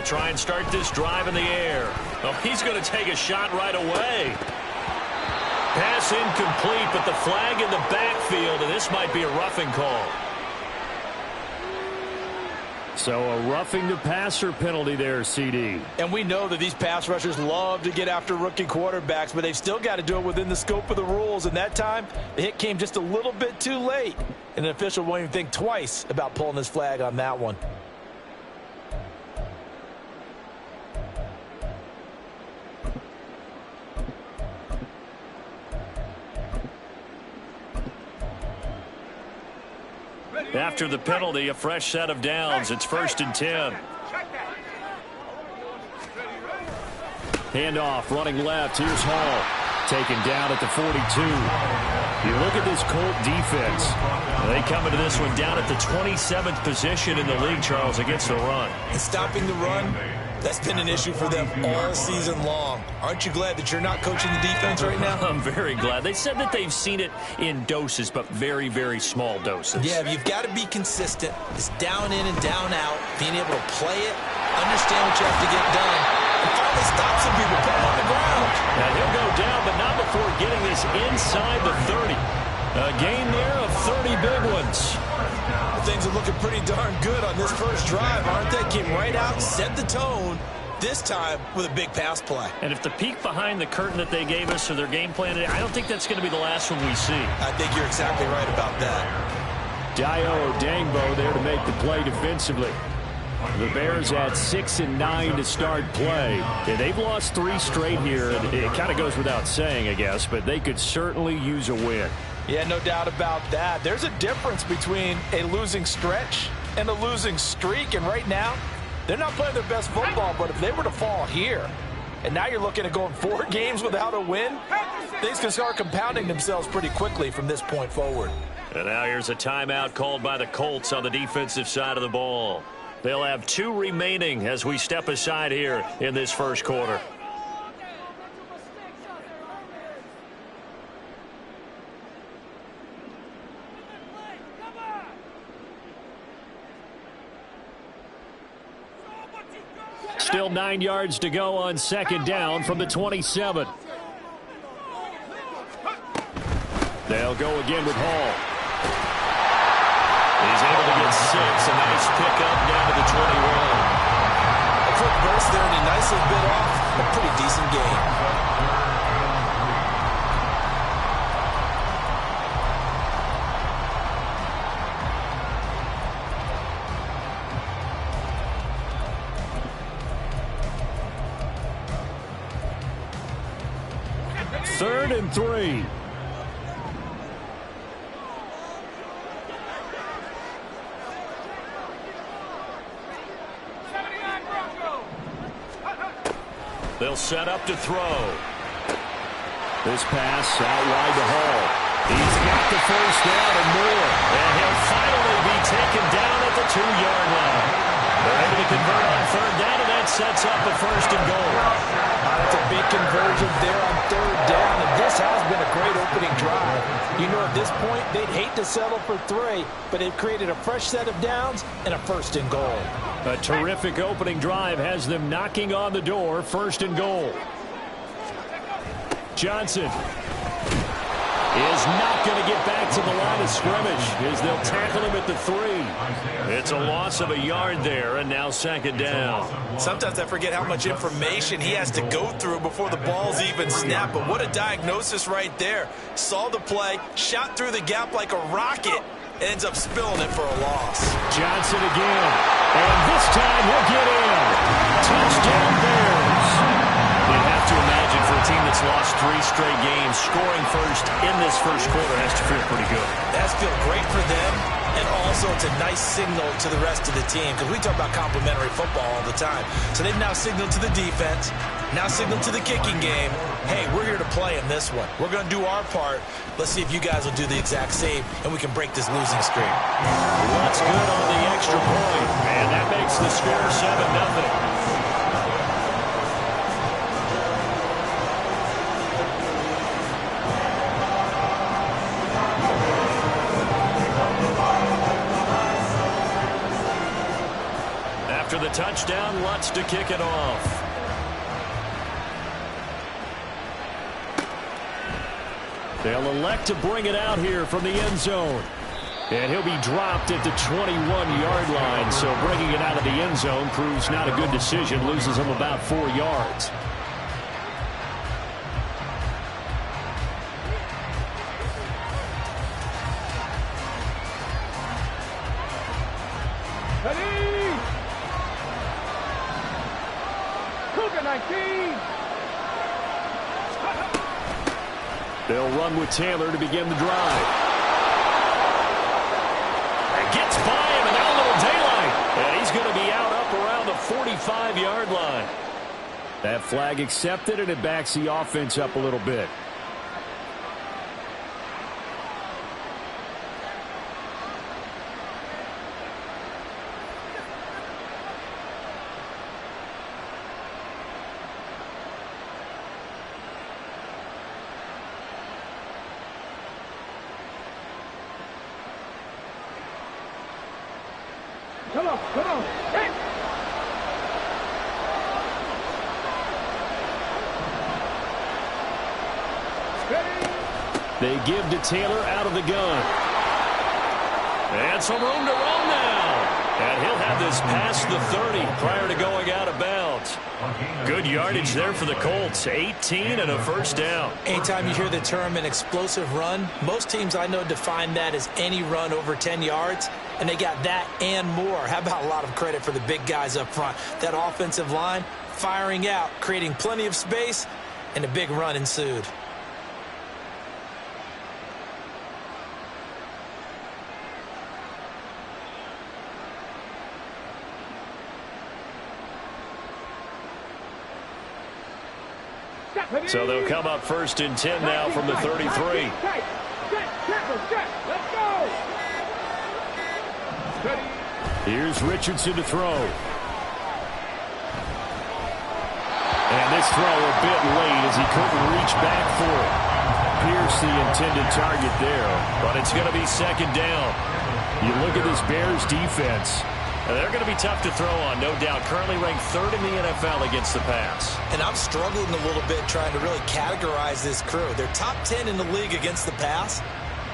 try and start this drive in the air. Oh, he's going to take a shot right away. Pass incomplete, but the flag in the backfield, and this might be a roughing call. So a roughing the passer penalty there, CD. And we know that these pass rushers love to get after rookie quarterbacks, but they've still got to do it within the scope of the rules. And that time, the hit came just a little bit too late. And an official won't even think twice about pulling his flag on that one. After the penalty, a fresh set of downs. It's 1st and 10. Handoff, running left. Here's Hall. Taken down at the 42. You look at this Colt defense. They come into this one down at the 27th position in the league, Charles, against the run. And stopping the run, that's been an issue for them all season long. Aren't you glad that you're not coaching the defense right now? I'm very glad. They said that they've seen it in doses, but very, very small doses. Yeah, you've got to be consistent. It's down in and down out, being able to play it, understand what you have to get done, and finally stop some people, put them on the ground. Now he'll go down, but not before getting this inside the 30. A gain there of 30 big ones. Things are looking pretty darn good on this first drive, aren't they? Came right out, set the tone, this time with a big pass play. And if the peek behind the curtain that they gave us or their game plan, I don't think that's going to be the last one we see. I think you're exactly right about that. Dio Dangbo there to make the play defensively. The Bears at 6 and 9 to start play. Yeah, they've lost 3 straight here. It kind of goes without saying, I guess, but they could certainly use a win. Yeah, no doubt about that. There's a difference between a losing stretch and a losing streak, and right now, they're not playing their best football, but if they were to fall here, and now you're looking at going 4 games without a win, things can start compounding themselves pretty quickly from this point forward. And now here's a timeout called by the Colts on the defensive side of the ball. They'll have 2 remaining as we step aside here in this first quarter. Still 9 yards to go on 2nd down from the 27. They'll go again with Hall. He's able to get 6. A nice pickup down to the 21. A quick burst there, and he nicely bit off a pretty decent gain. Third and 3. They'll set up to throw. This pass out wide to Hall. He's got the first down and more. And he'll finally be taken down at the 2-yard line. They're able to convert on 3rd down, and that sets up a 1st and goal. That's a big conversion there on 3rd down, and this has been a great opening drive. You know, at this point, they'd hate to settle for 3, but they've created a fresh set of downs and a 1st and goal. A terrific opening drive has them knocking on the door. 1st and goal. Johnson is not going to get back to the line of scrimmage as they'll tackle him at the 3. It's a loss of a yard there, and now 2nd down. Sometimes I forget how much information he has to go through before the ball's even snapped, but what a diagnosis right there. Saw the play, shot through the gap like a rocket, ends up spilling it for a loss. Johnson again, and this time he'll get in. Touchdown Bears. You have to imagine for a team that's lost 3 straight games, scoring first in this first quarter has to feel pretty good. It has to feel great for them, and also it's a nice signal to the rest of the team, because we talk about complementary football all the time. So they've now signaled to the defense, now signaled to the kicking game, hey, we're here to play in this one. We're going to do our part. Let's see if you guys will do the exact same, and we can break this losing streak. That's good on the extra point, and that makes the score 7-0. After the touchdown, Lutz to kick it off. They'll elect to bring it out here from the end zone. And he'll be dropped at the 21-yard line. So bringing it out of the end zone proves not a good decision. Loses him about 4 yards. They'll run with Taylor to begin the drive. It gets by him, and now a little daylight. And he's going to be out up around the 45-yard line. That flag accepted, and it backs the offense up a little bit. Come on. Hey. They give to Taylor out of the gun. And some room to run now. And he'll have this past the 30 prior to going out of bounds. Good yardage there for the Colts. 18 and a first down. Anytime you hear the term an explosive run, most teams I know define that as any run over 10 yards. And they got that and more. How about a lot of credit for the big guys up front? That offensive line firing out, creating plenty of space, and a big run ensued. So they'll come up first and 10 now from the 33. Let's go. Here's Richardson to throw. And this throw a bit late as he couldn't reach back for it. Pierce the intended target there, but it's going to be second down. You look at this Bears defense. They're going to be tough to throw on, no doubt. Currently ranked 3rd in the NFL against the pass. And I'm struggling a little bit trying to really categorize this crew. They're top 10 in the league against the pass,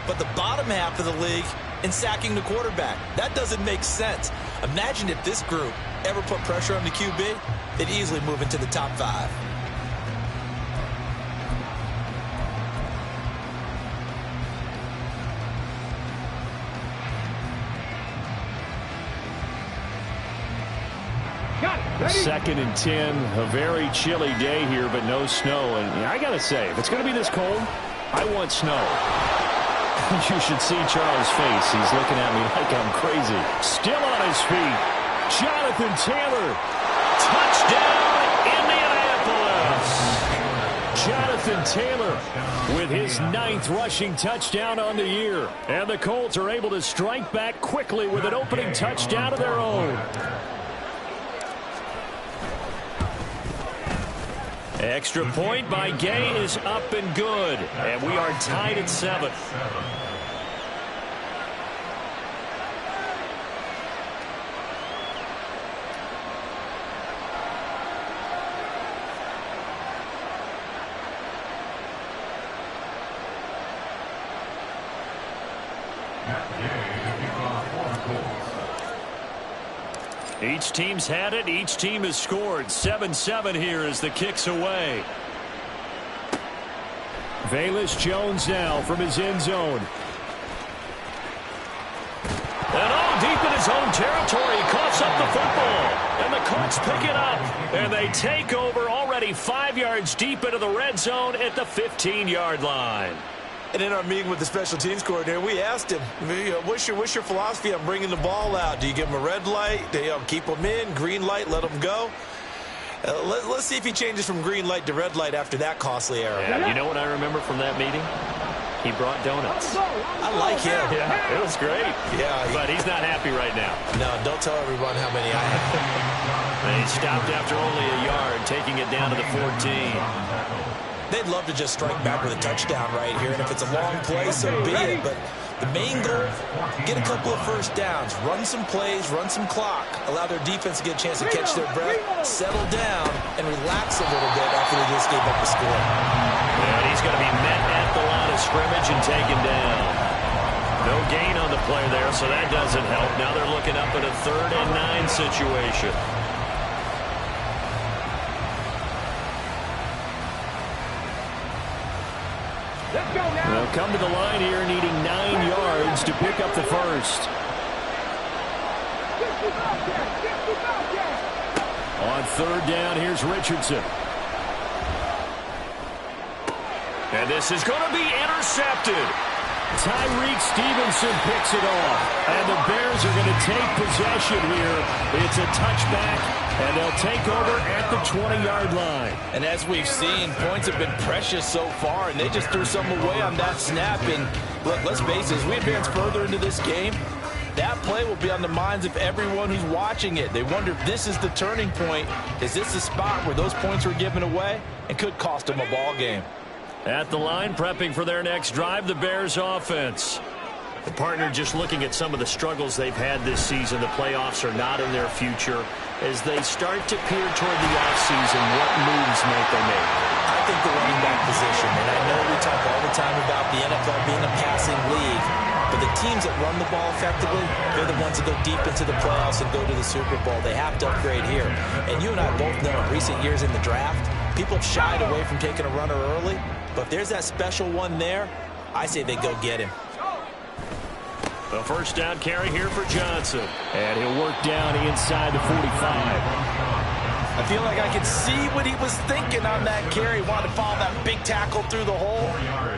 but the bottom half of the league in sacking the quarterback. That doesn't make sense. Imagine if this group ever put pressure on the QB, they'd easily move into the top 5. Second and 10, a very chilly day here, but no snow. And I got to say, if it's going to be this cold, I want snow. You should see Charles' face. He's looking at me like I'm crazy. Still on his feet. Jonathan Taylor. Touchdown, Indianapolis. Jonathan Taylor with his 9th rushing touchdown on the year. And the Colts are able to strike back quickly with an opening touchdown of their own. Extra point by Gay is up and good. And we are tied at 7. Each team's had it. Each team has scored. 7-7 here as the kick's away. Velus Jones now from his end zone. And all deep in his own territory. He coughs up the football. And the Colts pick it up. And they take over already 5 yards deep into the red zone at the 15-yard line. And in our meeting with the special teams coordinator, we asked him, what's your philosophy on bringing the ball out? Do you give him a red light? Do you keep him in? Green light, let him go? Let's see if he changes from green light to red light after that costly error. Yeah, you know what I remember from that meeting? He brought donuts. I like him. Yeah, it was great. Yeah, but he's not happy right now. No, don't tell everyone how many I have. And he stopped after only a yard, taking it down to the 14. They'd love to just strike back with a touchdown right here, and if it's a long play, so be it. But The main goal, get a couple of first downs, run some plays, run some clock, allow their defense to get a chance to catch their breath, settle down, and relax a little bit after they just gave up a score. And he's going to be met at the line of scrimmage and taken down. No gain on the play there, so that doesn't help. Now they're looking up at a 3rd and 9 situation. They'll come to the line here needing 9 yards to pick up the first. On 3rd down, here's Richardson. And this is going to be intercepted. Tyreek Stevenson picks it off. And the Bears are going to take possession here. It's a touchback, and they'll take over at the 20-yard line. And as we've seen, points have been precious so far, and they just threw some away on that snap. And look, let's face it, as we advance further into this game, that play will be on the minds of everyone who's watching it. They wonder if this is the turning point. Is this the spot where those points were given away and could cost them a ball game? At the line, prepping for their next drive, the Bears offense. The partner just looking at some of the struggles they've had this season. The playoffs are not in their future. As they start to peer toward the offseason, what moves might they make? I think the running back position, and I know we talk all the time about the NFL being a passing league, but the teams that run the ball effectively, they're the ones that go deep into the playoffs and go to the Super Bowl. They have to upgrade here. And you and I both know in recent years in the draft, people have shied away from taking a runner early. But if there's that special one there, I say they go get him. The first down carry here for Johnson. And he'll work down inside the 45. I feel like I could see what he was thinking on that carry. Wanted to follow that big tackle through the hole.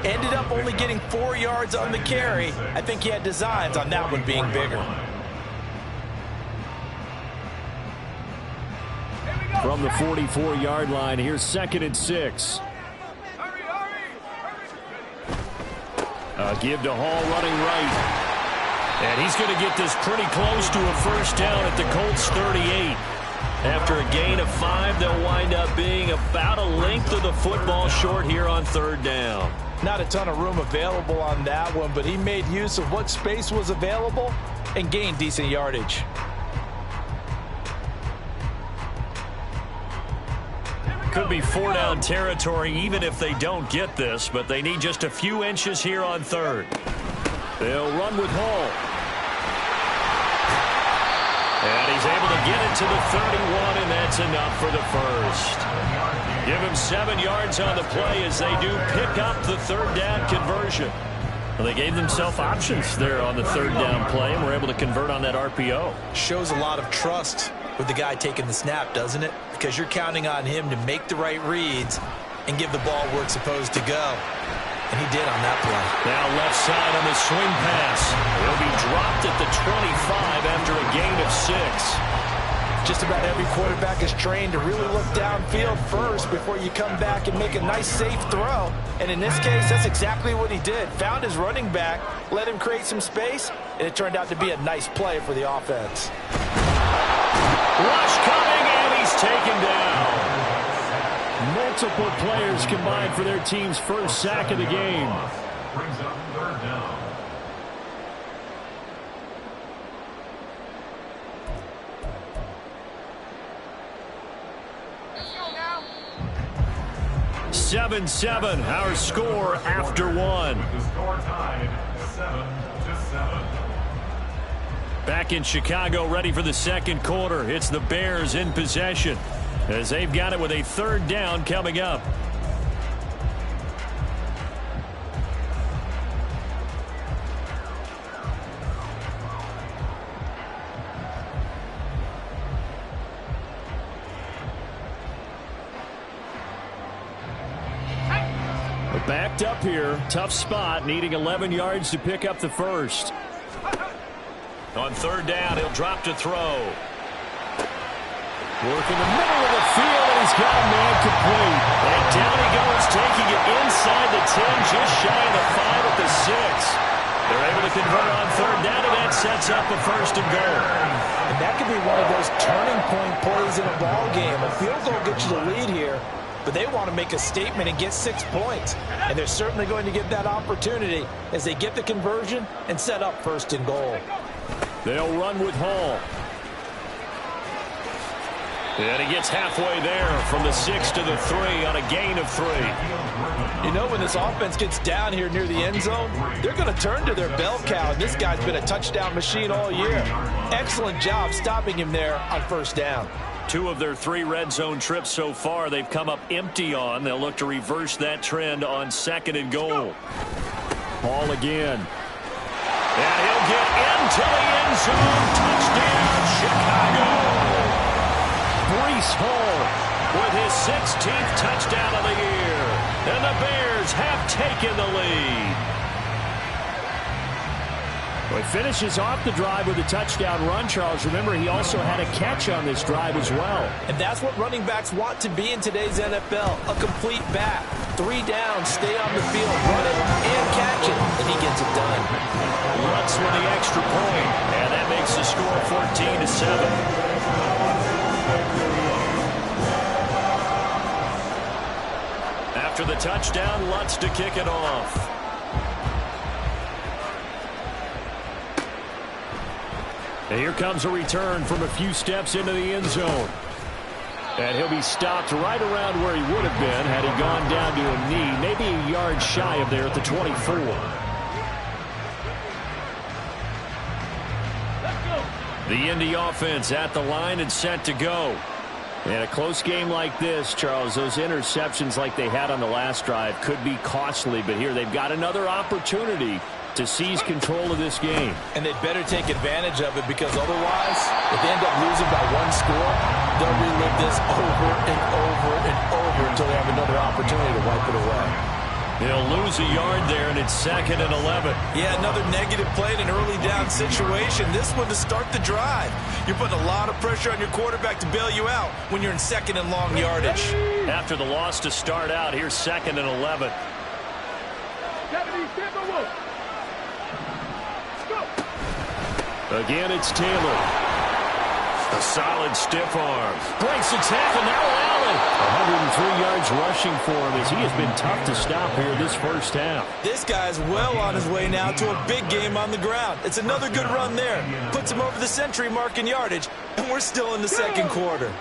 Ended up only getting 4 yards on the carry. I think he had designs on that one being bigger. From the 44-yard line, here's 2nd and 6. Give to Hall running right. And he's going to get this pretty close to a first down at the Colts 38. After a gain of 5, they'll wind up being about a length of the football short here on 3rd down. Not a ton of room available on that one, but he made use of what space was available and gained decent yardage. Could be 4-down territory even if they don't get this, but they need just a few inches here on 3rd. They'll run with Hall. And he's able to get it to the 31, and that's enough for the first. Give him 7 yards on the play as they do pick up the 3rd down conversion. Well, they gave themselves options there on the 3rd down play, and were able to convert on that RPO. Shows a lot of trust with the guy taking the snap, doesn't it? Because you're counting on him to make the right reads and give the ball where it's supposed to go. And he did on that play. Now left side on the swing pass. He'll be dropped at the 25 after a gain of 6. Just about every quarterback is trained to really look downfield first before you come back and make a nice, safe throw. And in this case, that's exactly what he did. Found his running back, let him create some space, and it turned out to be a nice play for the offense. Rush coming, and he's taken down. Multiple players combined for their team's first sack of the game. Brings up 3rd down. Let's go now. 7-7, our score after 1. With the score tied 7-7. Back in Chicago, ready for the 2nd quarter. It's the Bears in possession, as they've got it with a 3rd down coming up. Backed up here, tough spot, needing 11 yards to pick up the first. On 3rd down, he'll drop to throw. Work in the middle of the field, and he's got a man complete. And down he goes, taking it inside the 10, just shy of the 5 at the 6. They're able to convert on 3rd down, and that sets up a 1st and goal. And that could be one of those turning point plays in a ball game. A field goal gets you the lead here. but they want to make a statement and get 6 points. And they're certainly going to get that opportunity as they get the conversion and set up 1st and goal. They'll run with Hall. And he gets halfway there from the 6 to the 3 on a gain of 3. You know, when this offense gets down here near the end zone, they're going to turn to their bell cow. And this guy's been a touchdown machine all year. Excellent job stopping him there on 1st down. 2 of their 3 red zone trips so far they've come up empty on. They'll look to reverse that trend on 2nd and goal. Hall again. And he'll get into the end zone. Touchdown, Chicago. Breece Hall with his 16th touchdown of the year. And the Bears have taken the lead. Well, he finishes off the drive with a touchdown run, Charles. Remember, he also had a catch on this drive as well. And that's what running backs want to be in today's NFL, a complete back. 3 downs, stay on the field, run it, and catch it, and he gets it done. Lutz with the extra point, and that makes the score 14-7. After the touchdown, Lutz to kick it off. And here comes a return from a few steps into the end zone. And he'll be stopped right around where he would have been had he gone down to a knee, maybe a yard shy of there at the 24. The Indy offense at the line and set to go. In a close game like this, Charles, those interceptions like they had on the last drive could be costly, but here they've got another opportunity to seize control of this game. And they'd better take advantage of it, because otherwise, if they end up losing by 1 score, they'll relive this over and over and over until they have another opportunity to wipe it away. They'll lose a yard there, and it's 2nd and 11. Yeah, another negative play in an early down situation. This one to start the drive. You're putting a lot of pressure on your quarterback to bail you out when you're in 2nd and long yardage. After the loss to start out, here's 2nd and 11. Again, it's Taylor. A solid stiff arm. Breaks the tackle. Now Allen. 103 yards rushing for him as he has been tough to stop here this 1st half. This guy's well on his way now to a big game on the ground. It's another good run there. Puts him over the century mark in yardage, and we're still in the 2nd quarter.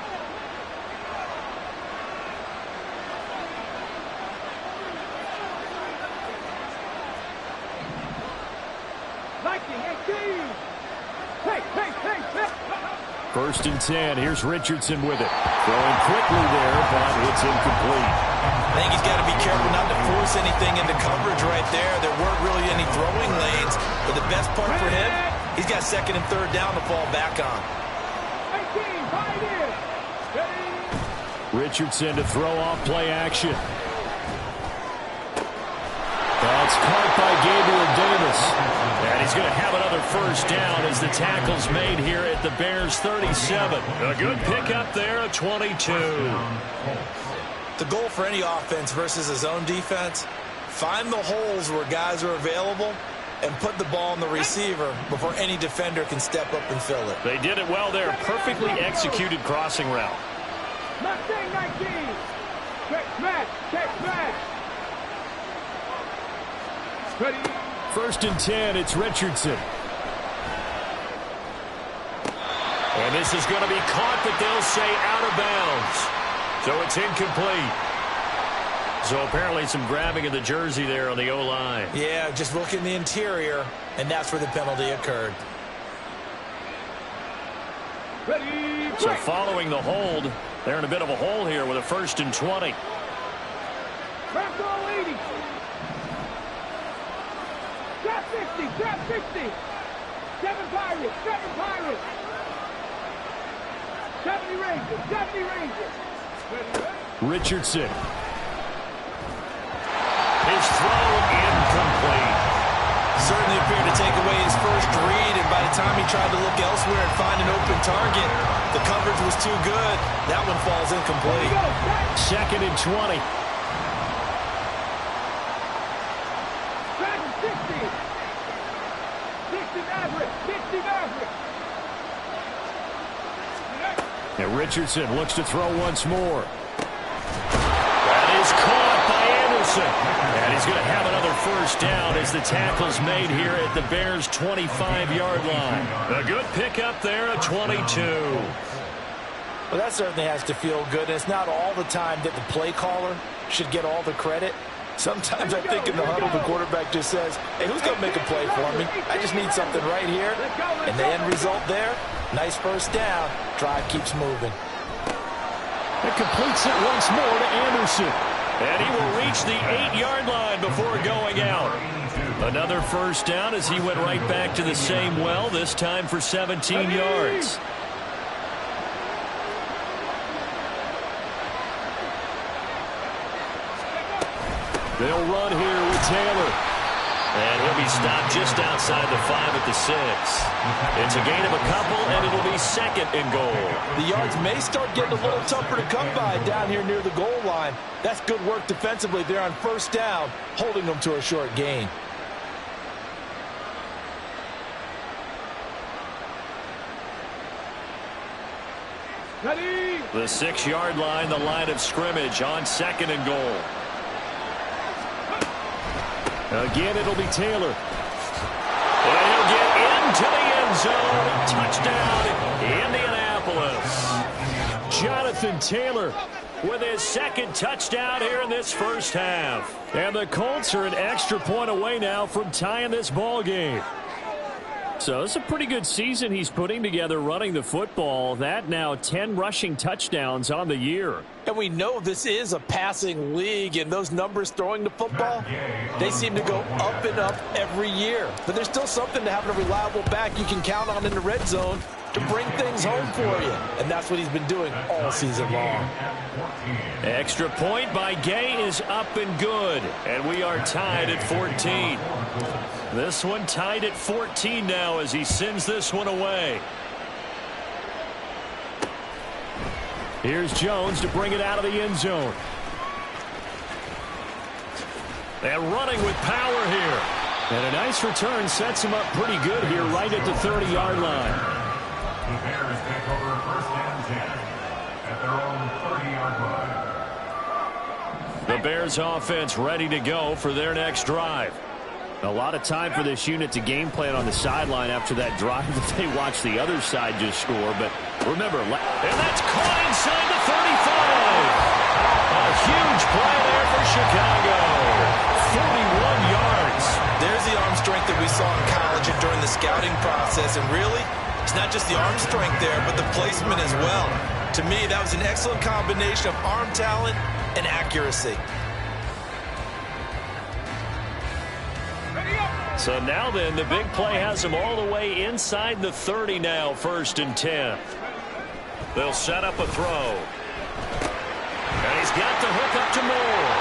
First and 10. Here's Richardson with it. Throwing quickly there, but it's incomplete. I think he's got to be careful not to force anything into coverage right there. There weren't really any throwing lanes, but the best part for him, he's got 2nd and 3rd down to fall back on. Richardson to throw off play action. That's caught by Gabriel Davis. And he's going to have another 1st down as the tackle's made here at the Bears 37. A good pickup there at 22. The goal for any offense versus his own defense, find the holes where guys are available and put the ball on the receiver before any defender can step up and fill it. They did it well there. Perfectly executed crossing route. Mustang 19. Check smash. Check smash. Ready. 1st and 10. It's Richardson. And this is going to be caught, but they'll say out of bounds. So it's incomplete. So apparently some grabbing of the jersey there on the O-line. Yeah, just look in the interior, and that's where the penalty occurred. Ready. So following the hold, they're in a bit of a hole here with a 1st and 20. Trap all 80. Trap 60. Trap 60. 7 Pirates. 7 Pirates. 70 Rangers. 70 Rangers. Richardson. His throw incomplete. Certainly appeared to take away his first read, and by the time he tried to look elsewhere and find an open target, the coverage was too good. That one falls incomplete. 2nd and 20. 60. 60 Maverick. 60 Maverick. And Richardson looks to throw once more. first down as the tackle's made here at the Bears' 25-yard line. A good pickup there at 22. Well, that certainly has to feel good. And it's not all the time that the play caller should get all the credit. Sometimes I think in the huddle, the quarterback just says, hey, who's going to make a play for me? I just need something right here. And the end result there, nice first down. Drive keeps moving. It completes it once more to Anderson. And he will reach the 8-yard line before going out. Another first down as he went right back to the same well, this time for 17 yards. They'll run here with Taylor. And he'll be stopped just outside the 5 at the 6. It's a gain of a couple, and it'll be second and goal. The yards may start getting a little tougher to come by down here near the goal line. That's good work defensively there on first down, holding them to a short gain. Ready? The 6-yard line, the line of scrimmage on second and goal. Again, it'll be Taylor. And he'll get into the end zone. Touchdown, Indianapolis. Jonathan Taylor with his second touchdown here in this first half. And the Colts are an extra point away now from tying this ball game. So it's a pretty good season he's putting together running the football. That now 10 rushing touchdowns on the year. And we know this is a passing league, and those numbers throwing the football, they seem to go up and up every year. But there's still something to having a reliable back you can count on in the red zone to bring things home for you. And that's what he's been doing all season long. Extra point by Gay is up and good. And we are tied at 14. This one tied at 14 now as he sends this one away. Here's Jones to bring it out of the end zone. And running with power here. And a nice return sets him up pretty good here right at the 30-yard line. The Bears take over first and 10 at their own 30-yard line. The Bears offense ready to go for their next drive. A lot of time for this unit to game plan on the sideline after that drive that they watched the other side just score. But remember, and that's caught inside the 35. A huge play there for Chicago. 41 yards. There's the arm strength that we saw in college and during the scouting process. And really, it's not just the arm strength there, but the placement as well. To me, that was an excellent combination of arm talent and accuracy. So now then, the big play has him all the way inside the 30 now, first and 10. They'll set up a throw. And he's got the hook up to Moore.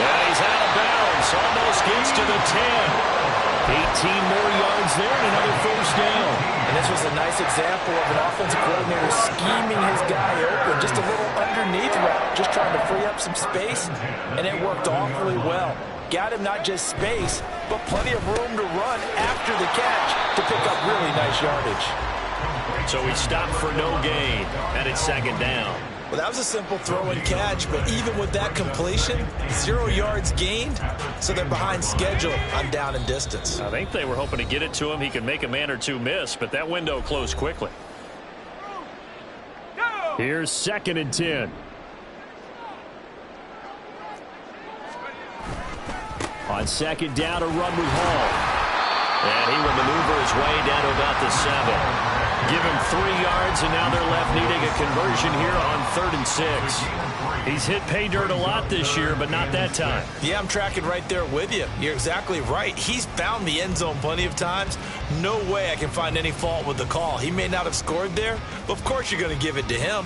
And he's out of bounds, almost gets to the 10. 18 more yards there and another first down. And this was a nice example of an offensive coordinator scheming his guy open, just a little underneath route, just trying to free up some space, and it worked awfully well. Got him not just space, but plenty of room to run after the catch to pick up really nice yardage. So he stopped for no gain, and it's second down. Well, that was a simple throw and catch, but even with that completion, 0 yards gained, so they're behind schedule on down and distance. I think they were hoping to get it to him. He could make a man or two miss, but that window closed quickly. Here's second and 10. On second down, a run with Hall. And he will maneuver his way down to about the 7. Give him 3 yards, and now they're left needing a conversion here on 3rd and 6. He's hit pay dirt a lot this year, but not that time. Yeah, I'm tracking right there with you. You're exactly right. He's found the end zone plenty of times. No way I can find any fault with the call. He may not have scored there, but of course you're going to give it to him.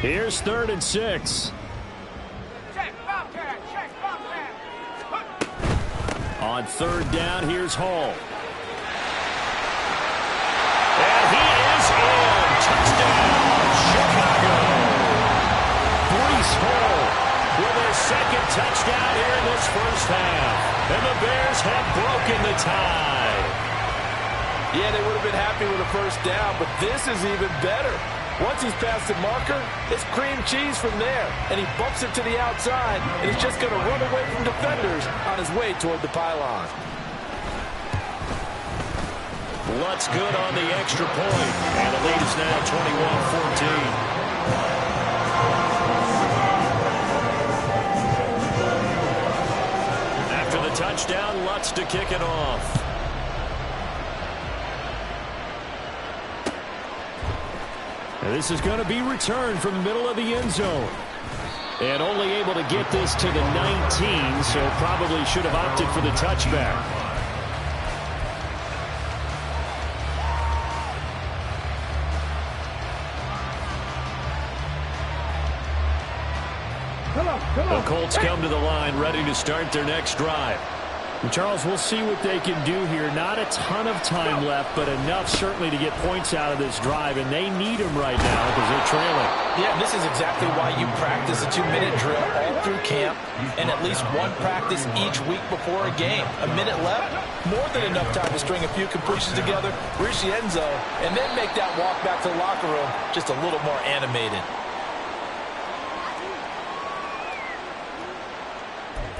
Here's 3rd and 6. On 3rd down, here's Hall. And he is in. Touchdown, Chicago. Breece Hall with his second touchdown here in this first half. And the Bears have broken the tie. Yeah, they would have been happy with a first down, but this is even better. Once he's past the marker, it's cream cheese from there. And he bumps it to the outside, and he's just going to run away from defenders on his way toward the pylon. Lutz good on the extra point. And the lead is now 21-14. After the touchdown, Lutz to kick it off. And this is going to be returned from the middle of the end zone. And only able to get this to the 19, so probably should have opted for the touchback. The Colts come to the line ready to start their next drive. And Charles, we'll see what they can do here. Not a ton of time left, but enough certainly to get points out of this drive, and they need them right now because they're trailing. Yeah, this is exactly why you practice a 2-minute drill all through camp and at least one practice each week before a game. A minute left, more than enough time to string a few completions together, reach the end zone, and then make that walk back to the locker room just a little more animated.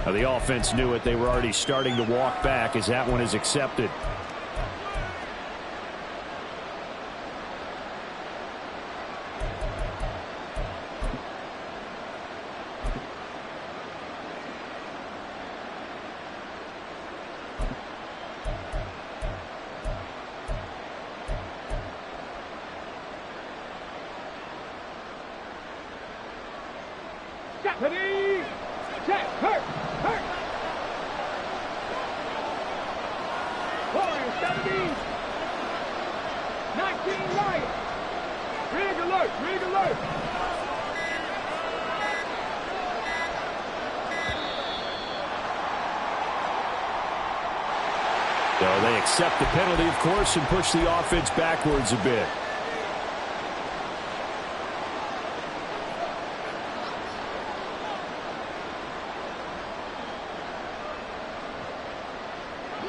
Now, the offense knew it. They were already starting to walk back as that one is accepted. Ready, check, hurt. Warriors 17, 19 right. Rig alert. So they accept the penalty, of course, and push the offense backwards a bit.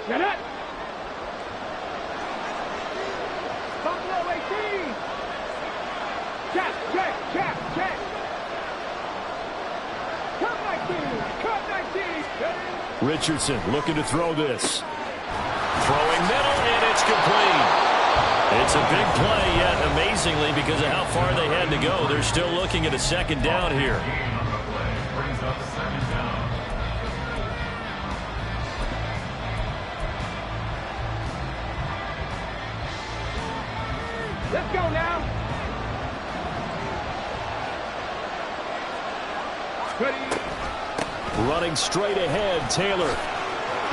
Get it. Buffalo 18. Check. Cut 19. Richardson looking to throw this. Throwing middle, and it's complete. It's a big play, yet amazingly, because of how far they had to go, they're still looking at a second down here. Let's go now. Ready. Running straight ahead, Taylor.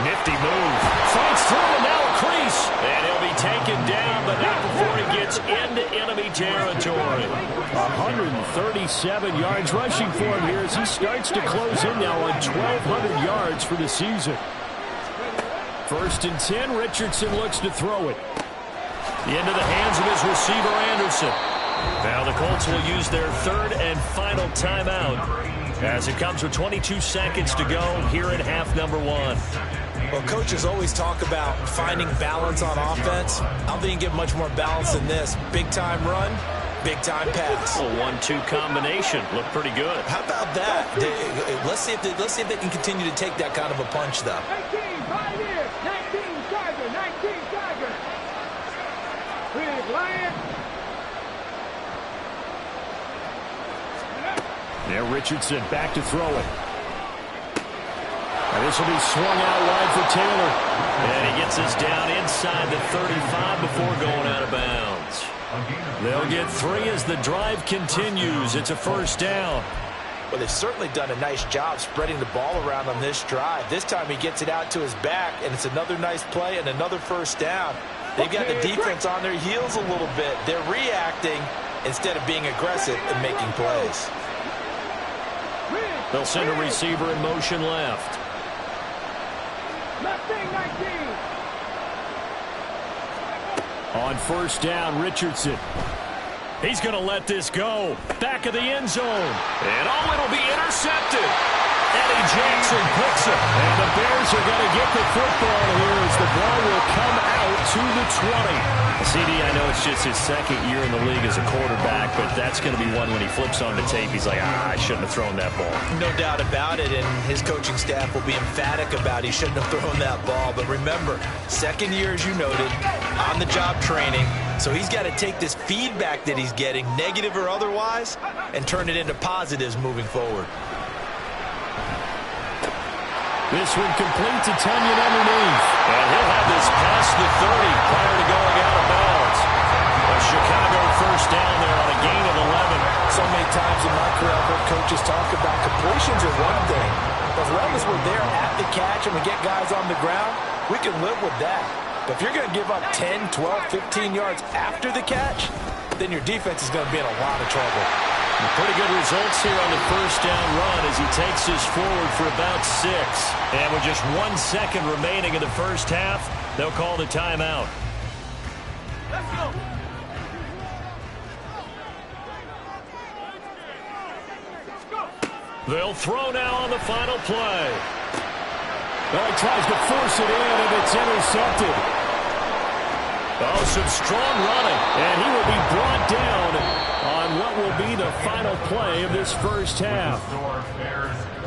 Nifty move. Fights through and now a crease. And he'll be taken down, but not before he gets into enemy territory. 137 yards rushing for him here as he starts to close in now on 1,200 yards for the season. 1st and 10, Richardson looks to throw it. Into the hands of his receiver, Anderson. Now the Colts will use their 3rd and final timeout as it comes with 22 seconds to go here in half number 1. Well, coaches always talk about finding balance on offense. I don't think you can get much more balance than this. Big-time run, big-time pass. A 1-2 combination. Looked pretty good. How about that? Let's see if they can continue to take that kind of a punch, though. 19, 5 years. 19 Tiger. Big Lion. There, Richardson back to throw it. And this will be swung out wide for Taylor. And he gets this down inside the 35 before going out of bounds. They'll get 3 as the drive continues. It's a 1st down. Well, they've certainly done a nice job spreading the ball around on this drive. This time he gets it out to his back, and it's another nice play and another 1st down. They've got the defense on their heels a little bit. They're reacting instead of being aggressive and making plays. They'll send a receiver in motion left. Left thing 19. On 1st down, Richardson. He's going to let this go. Back of the end zone. And it'll be intercepted. And Jackson picks it. And the Bears are going to get the football here as the ball will come out to the 20. CD, I know it's just his second year in the league as a quarterback, but that's going to be one when he flips on the tape, he's like, I shouldn't have thrown that ball. No doubt about it, and his coaching staff will be emphatic about he shouldn't have thrown that ball. But remember, second year, as you noted, on-the-job training, so he's got to take this feedback that he's getting, negative or otherwise, and turn it into positives moving forward. This one complete to Tunyon underneath. And he'll have this past the 30 prior to going out of bounds. A Chicago first down there on a gain of 11. So many times in my career, I've heard coaches talk about completions are one thing. As long as we're there at the catch and we get guys on the ground, we can live with that. But if you're going to give up 10, 12, 15 yards after the catch, then your defense is going to be in a lot of trouble. Pretty good results here on the first down run as he takes this forward for about 6. And with just 1 second remaining in the first half, they'll call the timeout. Let's go. They'll throw now on the final play. Well, he tries to force it in, and it's intercepted. Oh, some strong running. And he will be brought down on what will be the final play of this first half.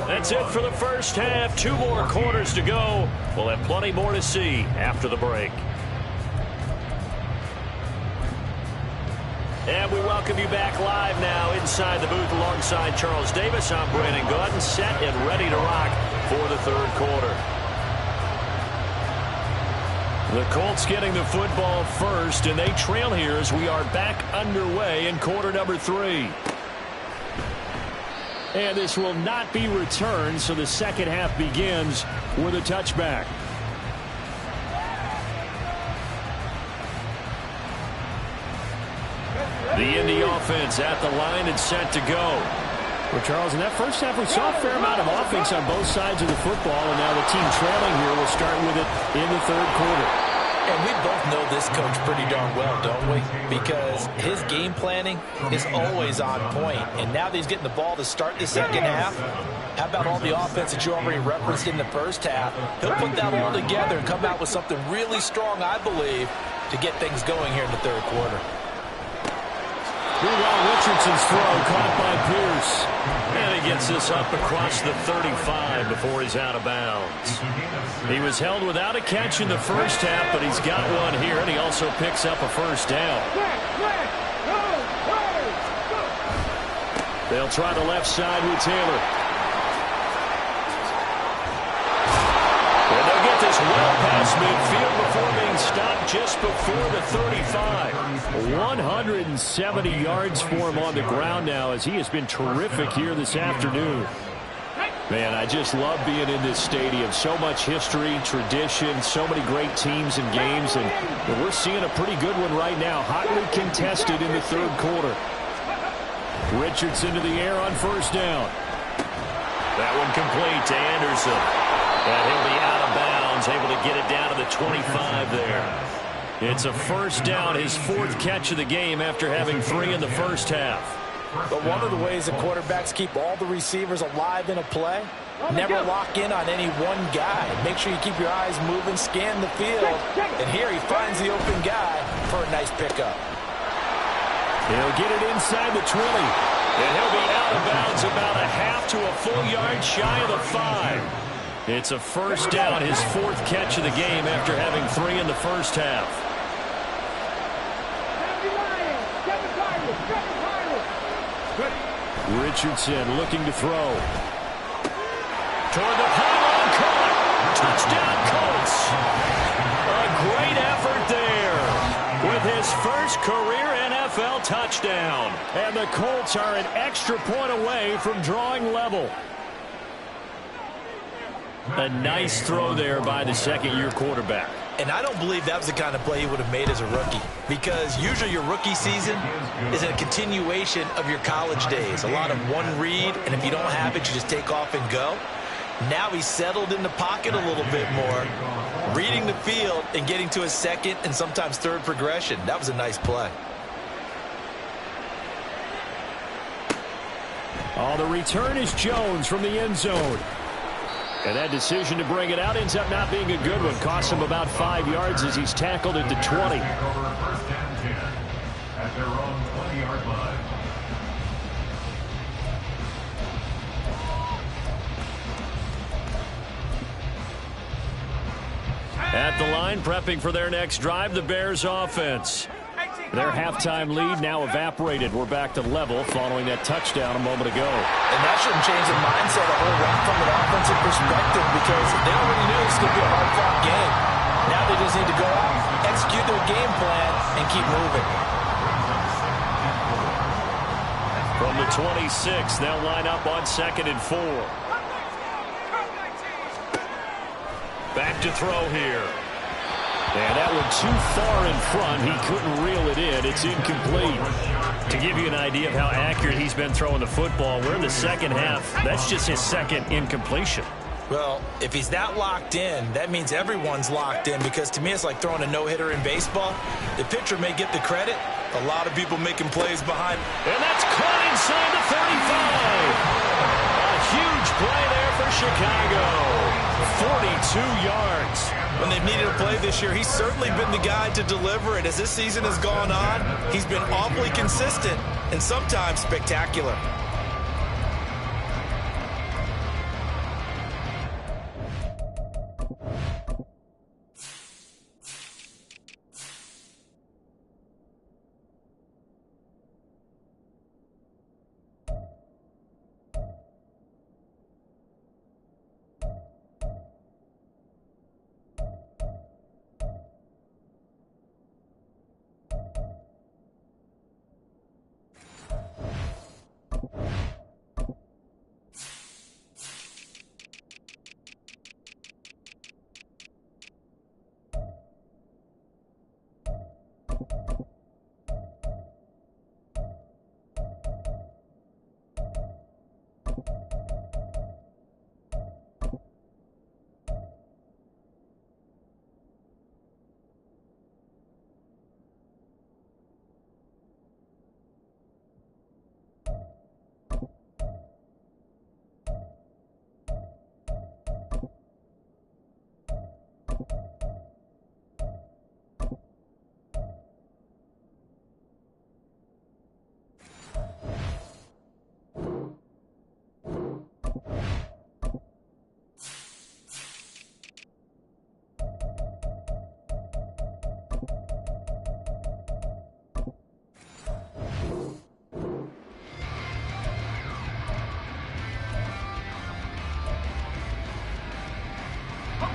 That's it for the first half. 2 more quarters to go. We'll have plenty more to see after the break. And we welcome you back live now inside the booth alongside Charles Davis. I'm Brandon Gaudin, set and ready to rock for the third quarter. The Colts getting the football first, and they trail here as we are back underway in quarter number 3. And this will not be returned, so the second half begins with a touchback. The Indy offense at the line and set to go. Well, Charles, in that first half, we saw a fair amount of offense on both sides of the football, and now the team trailing here will start with it in the third quarter. And we both know this coach pretty darn well, don't we? Because his game planning is always on point. And now that he's getting the ball to start the second half, how about all the offense that you already referenced in the first half? He'll put that all together and come out with something really strong, I believe, to get things going here in the third quarter. Meanwhile, Richardson's throw caught by Pierce. And he gets this up across the 35 before he's out of bounds. He was held without a catch in the first half, but he's got one here, and he also picks up a first down. They'll try the left side with Taylor. And they'll get this well past midfield before being stopped just before the 35. 170 yards for him on the ground now as he has been terrific here this afternoon. Man, I just love being in this stadium. So much history, tradition, so many great teams and games, and we're seeing a pretty good one right now, hotly contested in the third quarter. Richardson to the air on first down. That one complete to Anderson. And he'll be out of bounds, able to get it down to the 25 there. It's a first down, his 4th catch of the game after having 3 in the first half. But one of the ways that quarterbacks keep all the receivers alive in a play, never lock in on any one guy. Make sure you keep your eyes moving, scan the field, and here he finds the open guy for a nice pickup. He'll get it inside the 20. And he'll be out of bounds about a half to a full yard shy of the 5. It's a first down, his 4th catch of the game after having 3 in the first half. Richardson looking to throw. Toward the pylon, caught. Touchdown, Colts. A great effort there with his first career NFL touchdown. And the Colts are an extra point away from drawing level. A nice throw there by the second-year quarterback. And I don't believe that was the kind of play he would have made as a rookie, because usually your rookie season is a continuation of your college days. A lot of one read, and if you don't have it, you just take off and go. Now he's settled in the pocket a little bit more, reading the field and getting to a second and sometimes third progression. That was a nice play. Oh, the return is Jones from the end zone. And that decision to bring it out ends up not being a good one. Costs him about 5 yards as he's tackled at the 20. First and 10 at their own 20-yard line. At the line, prepping for their next drive, the Bears offense. Their halftime lead now evaporated. We're back to level following that touchdown a moment ago. And that shouldn't change the mindset a whole lot from an offensive perspective because they already knew this could be a hard-fought game. Now they just need to go out, execute their game plan, and keep moving. From the 26, they'll line up on 2nd and 4. Back to throw here. And that one too far in front. He couldn't reel it in. It's incomplete. To give you an idea of how accurate he's been throwing the football, we're in the second half. That's just his second incompletion. Well, if he's that locked in, that means everyone's locked in because to me it's like throwing a no-hitter in baseball. The pitcher may get the credit. A lot of people making plays behind. And that's caught inside the 35. A huge play there for Chicago. 42 yards. When they've needed a play this year, he's certainly been the guy to deliver it. As this season has gone on, he's been awfully consistent and sometimes spectacular.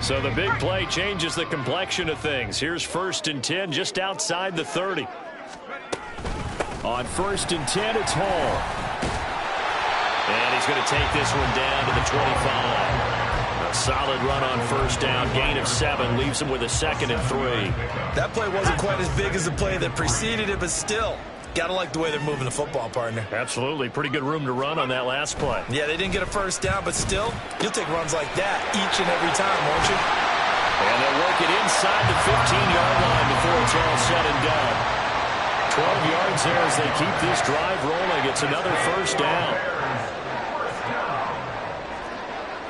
So the big play changes the complexion of things. Here's 1st and 10 just outside the 30. On 1st and 10, it's Hall. And he's going to take this one down to the 25. A solid run on 1st down. Gain of 7 leaves him with a 2nd and 3. That play wasn't quite as big as the play that preceded it, but still, got to like the way they're moving the football, partner. Absolutely. Pretty good room to run on that last play. Yeah, they didn't get a 1st down, but still, you'll take runs like that each and every time, won't you? And they'll work it inside the 15-yard line before it's all said and done. 12 yards there as they keep this drive rolling. It's another 1st down.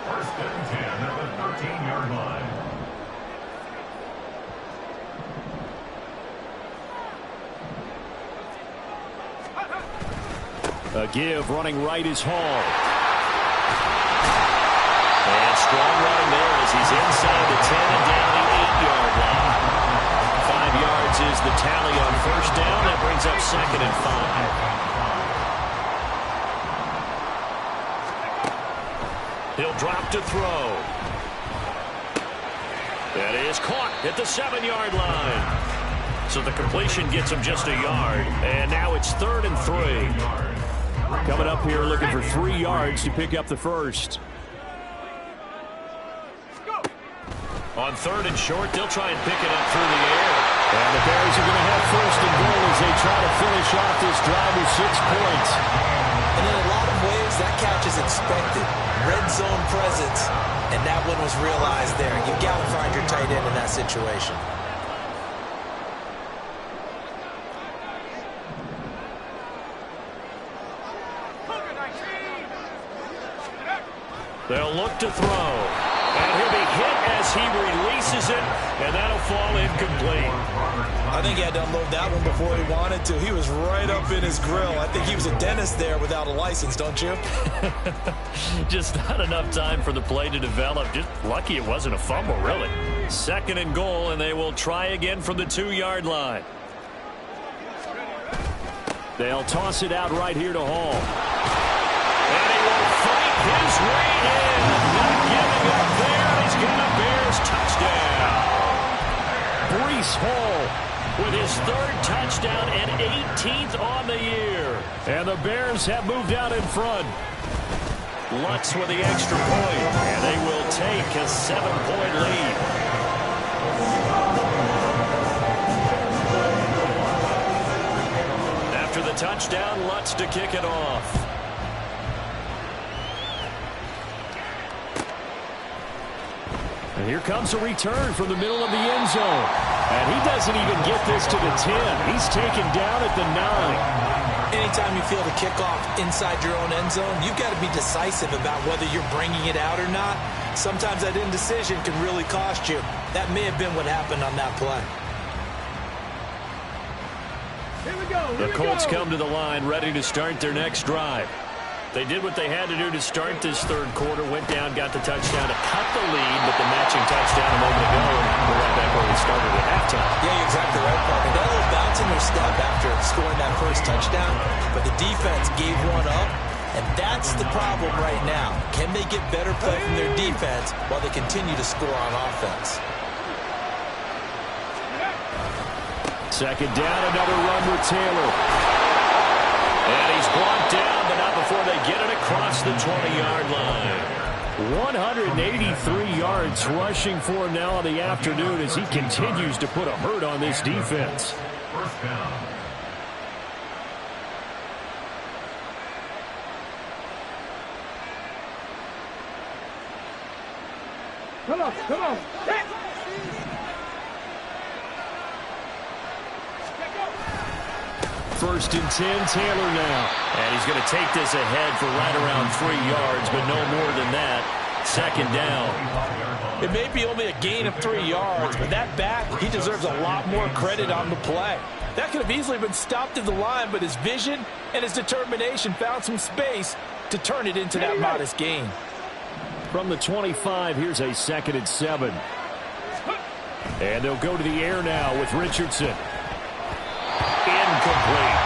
First and 10 at the 13-yard line. A give running right is Hall. And strong running there as he's inside the 10 and down the 8-yard line. 5 yards is the tally on 1st down. That brings up 2nd and 5. He'll drop to throw. That is caught at the 7-yard line. So the completion gets him just a yard. And now it's 3rd and 3. Coming up here looking for 3 yards to pick up the 1st. On 3rd and short, they'll try and pick it up through the air. And the Bears are going to have 1st and goal as they try to finish off this drive with 6 points. And in a lot of ways, that catch is expected. Red zone presence, and that one was realized there. You got to find your tight end in that situation. They'll look to throw. And he'll be hit as he releases it, and that'll fall incomplete. I think he had to unload that one before he wanted to. He was right up in his grill. I think he was a dentist there without a license, don't you? Just not enough time for the play to develop. Just lucky it wasn't a fumble, really. 2nd and goal, and they will try again from the 2-yard line. They'll toss it out right here to Hall. And he will fight his way in. Not giving up there. He's got a Bears touchdown. Breece Hall with his 3rd touchdown and 18th on the year. And the Bears have moved out in front. Lutz with the extra point. And they will take a 7-point lead. After the touchdown, Lutz to kick it off. And here comes a return from the middle of the end zone. And he doesn't even get this to the 10. He's taken down at the 9. Anytime you feel the kickoff inside your own end zone, you've got to be decisive about whether you're bringing it out or not. Sometimes that indecision can really cost you. That may have been what happened on that play. Here we go. The Colts come to the line ready to start their next drive. They did what they had to do to start this 3rd quarter, went down, got the touchdown to cut the lead, but the matching touchdown a moment ago, and we're right back where we started at halftime. Yeah, you're exactly right, Paul. They got a little bounce in their step after scoring that first touchdown, but the defense gave one up, and that's the problem right now. Can they get better play from their defense while they continue to score on offense? 2nd down, another run with Taylor. And he's blocked down, but not before they get it across the 20-yard line. 183 yards rushing for him now on the afternoon as he continues to put a hurt on this defense. 1st down. Come on, come on. Set. 1st and 10, Taylor now. And he's going to take this ahead for right around 3 yards, but no more than that. 2nd down. It may be only a gain of 3 yards, but that back, he deserves a lot more credit on the play. That could have easily been stopped at the line, but his vision and his determination found some space to turn it into that modest gain. From the 25, here's a 2nd and 7. And they'll go to the air now with Richardson. Incomplete.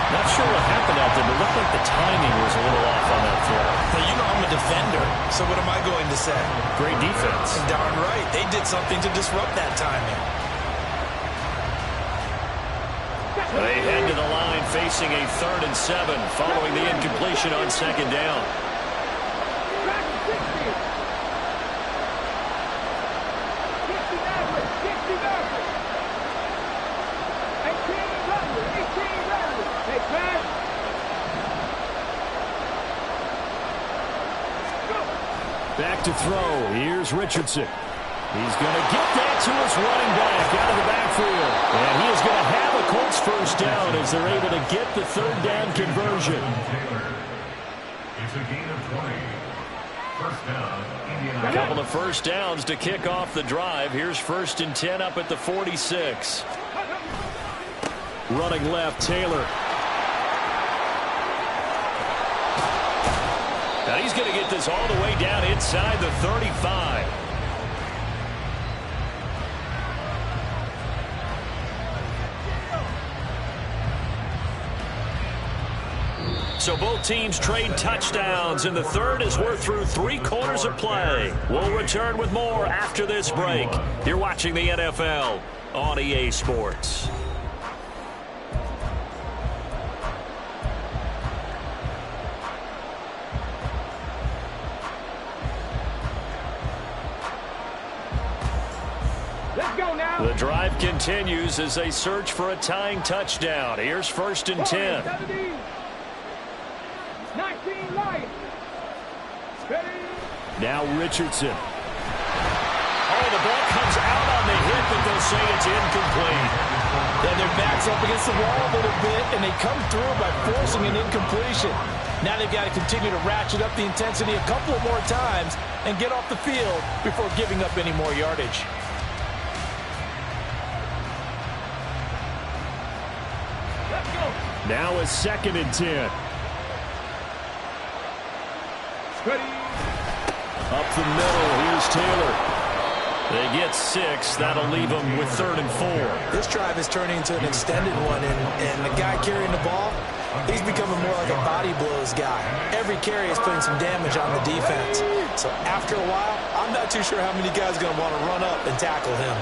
Not sure what happened out there, but it looked like the timing was a little off on that throw. Well, you know I'm a defender, so what am I going to say? Great defense. Darn right. They did something to disrupt that timing. They head to the line facing a 3rd and 7 following the incompletion on 2nd down. Back to throw. Here's Richardson. He's going to get that to his running back out of the backfield. And he is going to have a Colts 1st down as they're able to get the 3rd down conversion. It's a gain of 20. 1st down, Indiana. A couple of 1st downs to kick off the drive. Here's 1st and 10 up at the 46. Running left, Taylor. Now he's going to get this all the way down inside the 35. So both teams trade touchdowns, and the 3rd as we're through 3 quarters of play. We'll return with more after this break. You're watching the NFL on EA Sports. The drive continues as they search for a tying touchdown. Here's 1st and 10. 19 Lions. Now Richardson. Oh, the ball comes out on the hit, but they'll say it's incomplete. Then their back's up against the wall a little bit, and they come through by forcing an incompletion. Now they've got to continue to ratchet up the intensity a couple of more times and get off the field before giving up any more yardage. Now a 2nd and 10. Up the middle, here's Taylor. They get 6. That'll leave them with 3rd and 4. This drive is turning into an extended one, and the guy carrying the ball, he's becoming more like a body blows guy. Every carry is putting some damage on the defense. So after a while, I'm not too sure how many guys are going to want to run up and tackle him.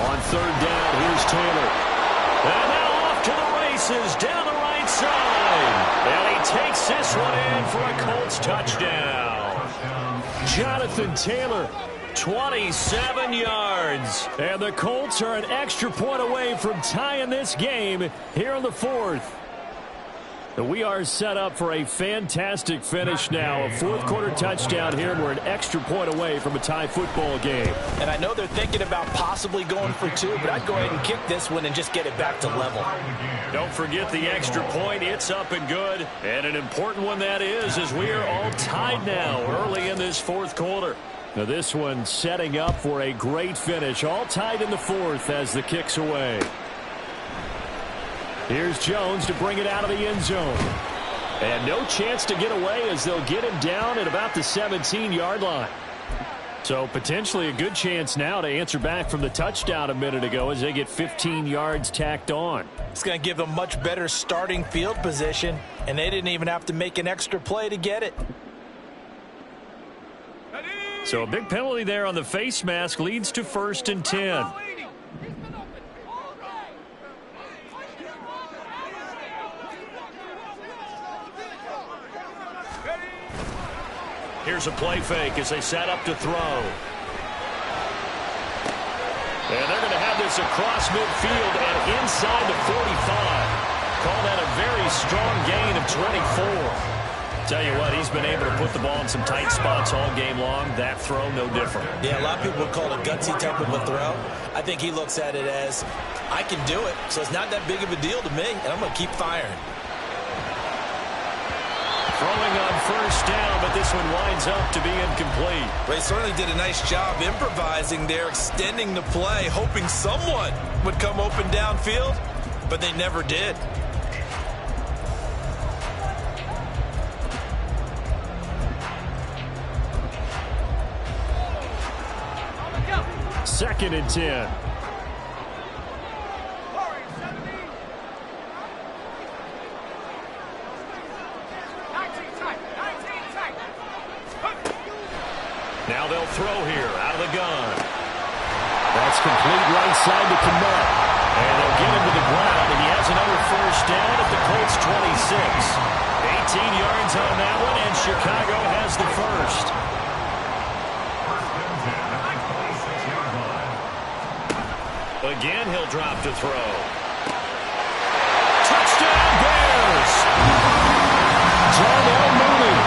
On 3rd down, here's Taylor. And now off to the races down the right side. And he takes this one in for a Colts touchdown. Jonathan Taylor, 27 yards. And the Colts are an extra point away from tying this game here in the 4th. We are set up for a fantastic finish now. A 4th quarter touchdown here, and we're an extra point away from a tie football game. And I know they're thinking about possibly going for 2, but I'd go ahead and kick this one and just get it back to level. Don't forget the extra point. It's up and good. And an important one that is, as we are all tied now early in this 4th quarter. Now this one setting up for a great finish. All tied in the 4th as the kick's away. Here's Jones to bring it out of the end zone. And no chance to get away as they'll get him down at about the 17-yard line. So potentially a good chance now to answer back from the touchdown a minute ago as they get 15 yards tacked on. It's going to give them much better starting field position, and they didn't even have to make an extra play to get it. So a big penalty there on the face mask leads to 1st and 10. Here's a play fake as they set up to throw. And they're going to have this across midfield and inside the 45. Call that a very strong gain of 24. Tell you what, he's been able to put the ball in some tight spots all game long. That throw, no different. Yeah, a lot of people would call it a gutsy type of a throw. I think he looks at it as, I can do it, so it's not that big of a deal to me, and I'm going to keep firing. Throwing on 1st down, but this one winds up to be incomplete. They certainly did a nice job improvising there, extending the play, hoping someone would come open downfield, but they never did. Second and 10. Now they'll throw here out of the gun. That's complete right side to Kmet. And they'll get him to the ground, and he has another 1st down at the Colts 26. 18 yards on that one, and Chicago has the 1st. Again, he'll drop to throw. Touchdown, Bears! Darnell Mooney,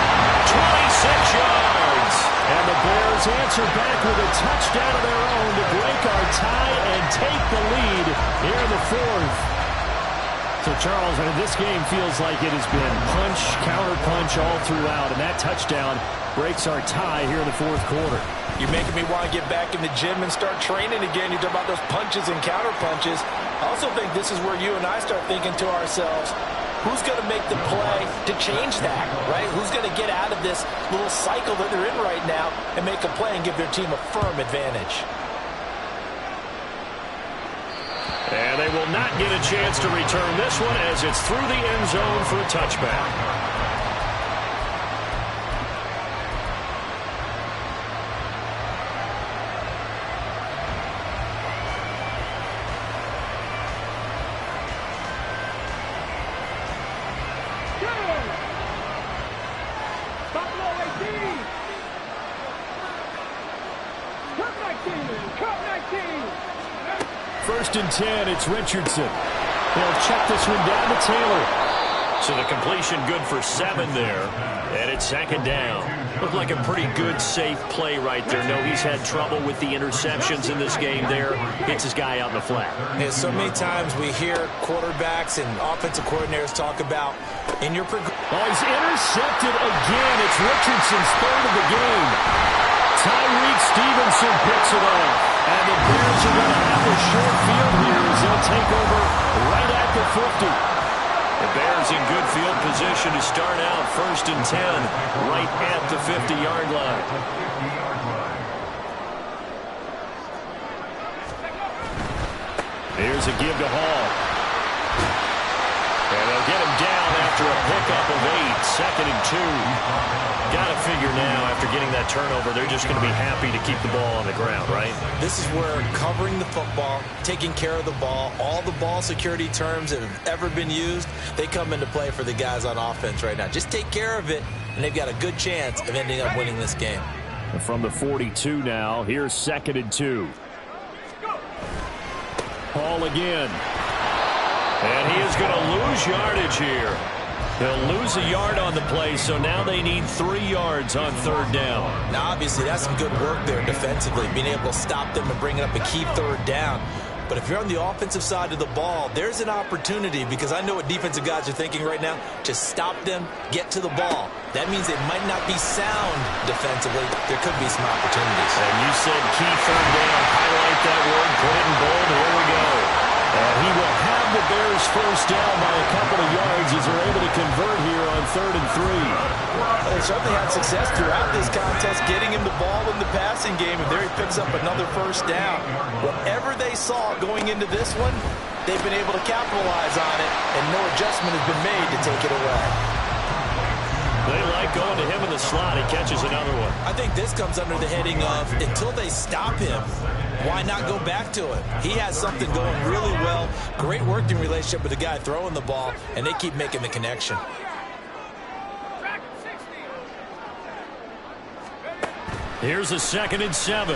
26 yards. And the Bears answer back with a touchdown of their own to break our tie and take the lead here in the 4th. So, Charles, this game feels like it has been punch, counter-punch all throughout, and that touchdown breaks our tie here in the 4th quarter. You're making me want to get back in the gym and start training again. You talk about those punches and counter punches. I also think this is where you and I start thinking to ourselves, who's going to make the play to change that, right? Who's going to get out of this little cycle that they're in right now and make a play and give their team a firm advantage? And they will not get a chance to return this one as it's through the end zone for a touchback. First and 10, it's Richardson. They'll check this one down to Taylor. So the completion good for 7 there. And it's second down. Looked like a pretty good, safe play right there. No, he's had trouble with the interceptions in this game there. Hits his guy out in the flat. And so many times we hear quarterbacks and offensive coordinators talk about in your progression. Oh, he's intercepted again. It's Richardson's third of the game. Tyreek Stevenson picks it off. And the Bears are going to have a short field here as they'll take over right at the 50. The Bears in good field position to start out 1st and 10 right at the 50-yard line. Here's a give to Hall. And they'll get him down after a pickup of 8. 2nd and 2. Got to figure now, after getting that turnover, they're just going to be happy to keep the ball on the ground, right? This is where covering the football, taking care of the ball, all the ball security terms that have ever been used, they come into play for the guys on offense right now. Just take care of it, and they've got a good chance of ending up winning this game. And from the 42 now, here's 2nd and 2. Hall again. And he is going to lose yardage here. He'll lose a yard on the play, so now they need 3 yards on 3rd down. Now, obviously, that's some good work there defensively, being able to stop them and bring it up a key 3rd down. But if you're on the offensive side of the ball, there's an opportunity, because I know what defensive guys are thinking right now. Just stop them, get to the ball. That means they might not be sound defensively. There could be some opportunities. And you said key 3rd down. Highlight that word, put it in bold. Here we go. And he will have the Bears 1st down by a couple of yards as they're able to convert here on 3rd and 3. They certainly had success throughout this contest, getting him the ball in the passing game, and there he picks up another 1st down. Whatever they saw going into this one, they've been able to capitalize on it, and no adjustment has been made to take it away. They like going to him in the slot. He catches another one. I think this comes under the heading of, until they stop him, why not go back to it? He has something going really well. Great working relationship with the guy throwing the ball, and they keep making the connection. Here's a 2nd and 7.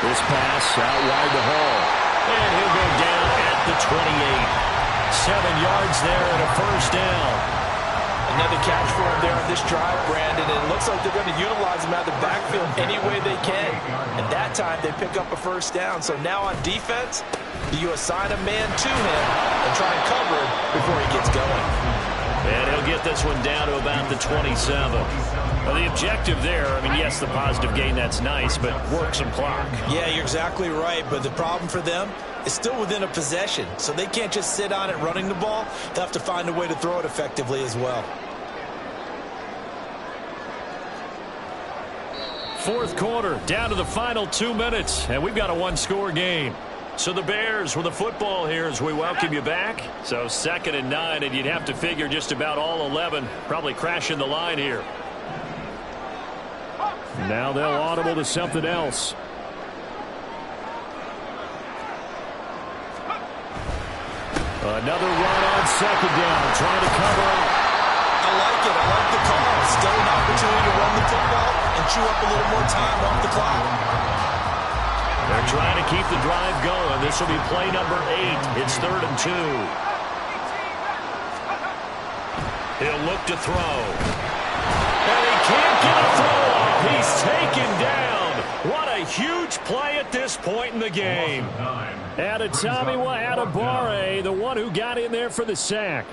This pass out wide to Hall. And he'll go down at the 28. 7 yards there and a 1st down. Another catch for him there on this drive, Brandon, and it looks like they're going to utilize him out of the backfield any way they can. And that time, they pick up a 1st down. So now on defense, you assign a man to him and try and cover him before he gets going. And he'll get this one down to about the 27. Well, the objective there, I mean, yes, the positive gain, that's nice, but work some clock. Yeah, you're exactly right, but the problem for them is still within a possession, so they can't just sit on it running the ball. They'll have to find a way to throw it effectively as well. 4th quarter, down to the final 2 minutes, and we've got a 1-score game. So the Bears with the football here as we welcome you back. So 2nd and 9, and you'd have to figure just about all 11 probably crashing the line here. Now they'll audible to something else. Another run on 2nd down, trying to cover up. I like it. I like the call. Still an opportunity to run the football and chew up a little more time off the clock. They're trying to keep the drive going. This will be play number 8. It's 3rd and 2. He'll look to throw. And he can't get a throw off. He's taken down. What a huge play at this point in the game. Adetomiwa Adebawore, the one who got in there for the sack.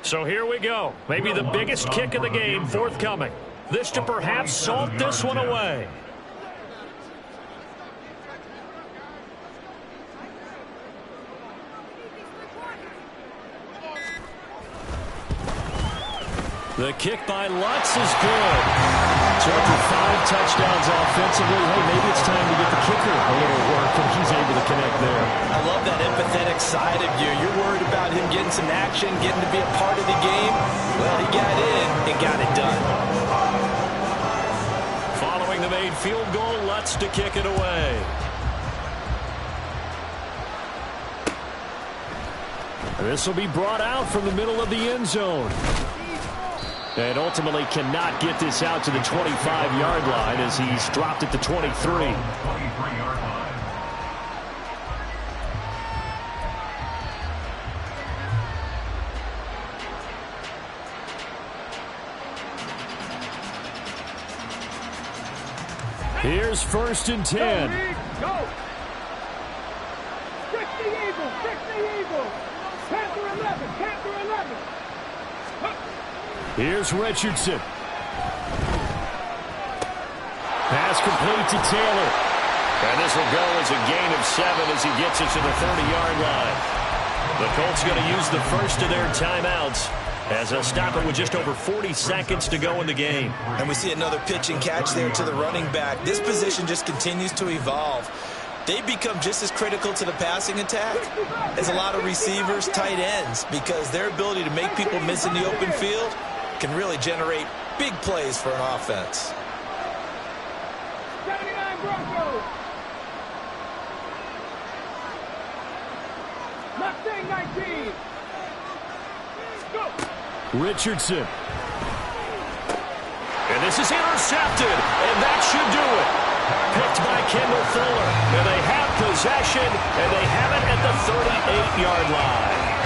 So here we go. Maybe the biggest kick of the game forthcoming. This to perhaps salt this one away. The kick by Lutz is good. So after 5 touchdowns offensively, hey, maybe it's time to get the kicker a little work, and he's able to connect there. I love that empathetic side of you. You're worried about him getting some action, getting to be a part of the game. Well, he got in and got it done. Following the made field goal, Lutz to kick it away. This will be brought out from the middle of the end zone. And ultimately cannot get this out to the 25-yard line as he's dropped at the 23. 23-yard line. Here's 1st and 10. Go! Trick the Eagles! Trick the Eagles! Panther 11! Panther 11! Here's Richardson. Pass complete to Taylor. And this will go as a gain of 7 as he gets it to the 30-yard line. The Colts going to use the first of their timeouts as they'll stop it with just over 40 seconds to go in the game. And we see another pitch and catch there to the running back. This position just continues to evolve. They become just as critical to the passing attack as a lot of receivers, tight ends, because their ability to make people miss in the open field can really generate big plays for an offense. 79 Broncos! Mustang 19! Go! Richardson. And this is intercepted, and that should do it. Picked by Kendall Fuller, and they have possession, and they have it at the 38-yard line.